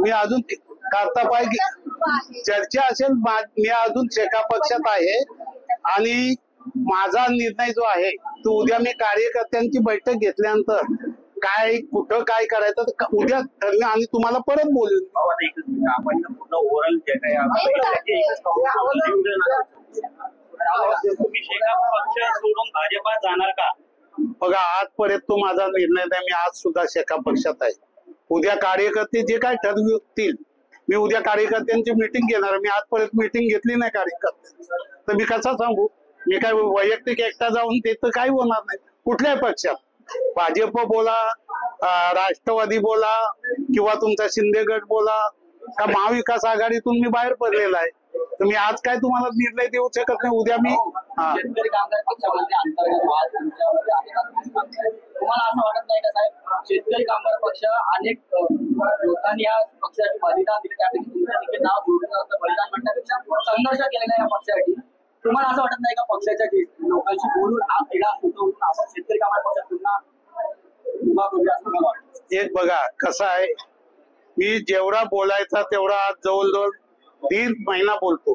मी अजून करता पाय चर्चा असेल, मी अजून शेका पक्षात आहे आणि माझा निर्णय जो आहे तो उद्या मी कार्यकर्त्यांची बैठक घेतल्यानंतर काय कुठं काय करायचं उद्या ठरलं आणि तुम्हाला परत बोलून आपण पूर्ण ओव्हरऑल जे काही तुम्ही शेका पक्ष सोडून भाजपात जाणार का? बघा आजपर्यंत तो माझा निर्णय नाही. मी आज सुद्धा शेका पक्षात आहे. उद्या कार्यकर्ते जे काय ठरवतील मी उद्या कार्यकर्त्यांची मीटिंग घेणार. मी आजपर्यंत मीटिंग घेतली नाही कार्यकर्त्यांची, तर मी कसा सांगू? मी काय वैयक्तिक एकटा जाऊन ते तर काही होणार नाही. कुठल्याही पक्षात भाजप बोला, राष्ट्रवादी बोला किंवा तुमचा शिंदे गट बोला का महाविकास आघाडीतून मी बाहेर पडलेला आहे, तर मी आज काय तुम्हाला निर्णय देऊ शकत नाही. उद्या मी शेतकरी कामगार पक्षामध्ये अंतर्गत वाद तुमच्यामध्ये आहे का? तुम्हाला असं वाटत नाही का साहेब, शेतकरी कामगार पक्ष अनेक लोकांनी या पक्षाची बलिदान दिले, त्यापैकी तुमचं देखील नाव जोडलं जातं. बलिदान म्हणण्यापेक्षा संघर्ष केलेला या पक्षासाठी. तुम्हाला असं वाटत नाही का पक्षाच्या लोकांशी बोलून हा तिढा सुटवून आपण शेतकरी कामगार पक्षात पुन्हा उभा करूया असं मला वाटतं? एक बघा कसं आहे, मी जेवढा बोलायचा तेवढा आज जवळजवळ 1.5 महिना बोलतो.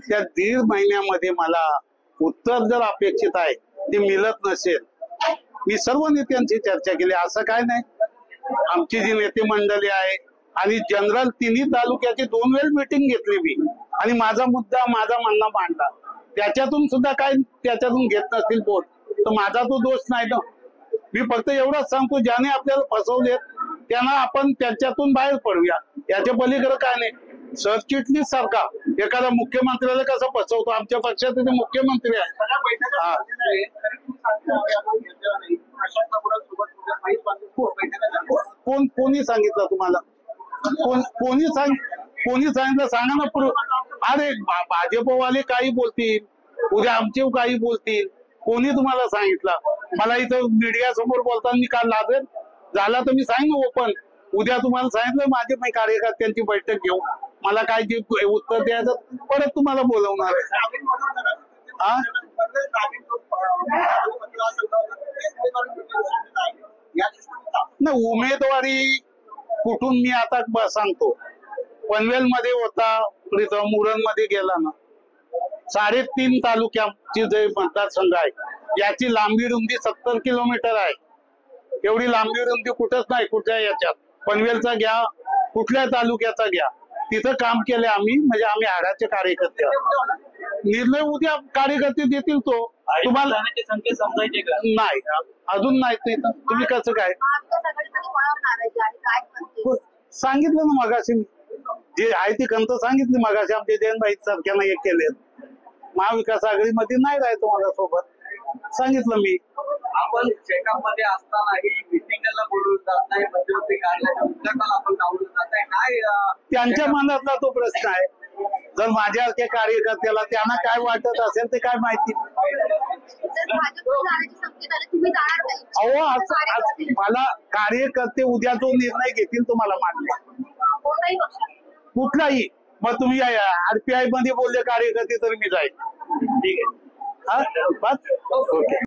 त्या 1.5 महिन्यामध्ये मला उत्तर जर अपेक्षित आहे ते मिळत नसेल, मी सर्व नेत्यांची चर्चा केली. असं काय नाही, आमची जी नेते मंडळी आहे आणि जनरल तिन्ही तालुक्याची 2 वेळ मीटिंग घेतली मी आणि माझा मुद्दा माझा म्हणणं मांडला. त्याच्यातून सुद्धा काय त्याच्यातून घेत नसतील बोल तर माझा तो दोष नाही ना. मी फक्त एवढंच सांगतो, ज्याने आपल्याला फसवले त्यांना आपण त्याच्यातून बाहेर पडूया. याच्या पलीकडे काय नाही. सरचिटणीस सारखा एखादा मुख्यमंत्र्याला कसं फसवतो, आमच्या पक्षात ते मुख्यमंत्री आहे. कोणी सांगितलं तुम्हाला? कोणी सांगितलं सांगा ना. अरे भाजपवाले काही बोलतील, उद्या आमचे काही बोलतील, कोणी तुम्हाला सांगितलं? मला इथं मीडिया समोर बोलताना मी काल लाजेल झाला तर मी सांग ओपन. उद्या तुम्हाला सांगितलं माझे मी कार्यकर्त्यांची बैठक घेऊ, मला काय जे उत्तर द्यायचं परत तुम्हाला बोलवणार आहे. ना उमेदवारी कुठून मी आता सांगतो. पनवेल मध्ये होता, मुरण मध्ये गेला ना, 3.5 तालुक्याची जे मतदारसंघ आहे याची लांबी रुंदी 70 किलोमीटर आहे. एवढी लांबी रुंदी कुठंच नाही कुठल्या याच्यात. पनवेलचा घ्या, कुठल्या तालुक्याचा घ्या, तिथं काम केले आम्ही. म्हणजे आम्ही आघाडीचे कार्यकर्ते. निर्णय उद्या कार्यकर्ते देतील तो. तुम्हाला संख्या समजायचे का? नाही अजून नाही. तुम्ही कसं काय सांगितलं ना मगाशी, जे आहे ती कंत सांगितली मगाशी. आमचे जयंतभाई सारख्यानं एक केले. महाविकास आघाडीमध्ये नाही राहायचं माझ्या सोबत सांगितलं मी. आपण शेकामध्ये असतानाही मिटिंगला बोलवलं जात नाही, मध्यवर्ती कार्यालयाच्या उद्घाटनाला आपण लावलं जात नाही. काय त्यांच्या मनातला तो प्रश्न आहे. जर माझ्या कार्यकर्त्याला त्यांना काय वाटत असेल ते काय माहिती. अहो मला कार्यकर्ते उद्या जो निर्णय घेतील तो मला मान्य. कुठलाही मग तुम्ही RPI मध्ये बोलले कार्यकर्ते तर मी जाईल. ठीक आहे. हा बस ओके.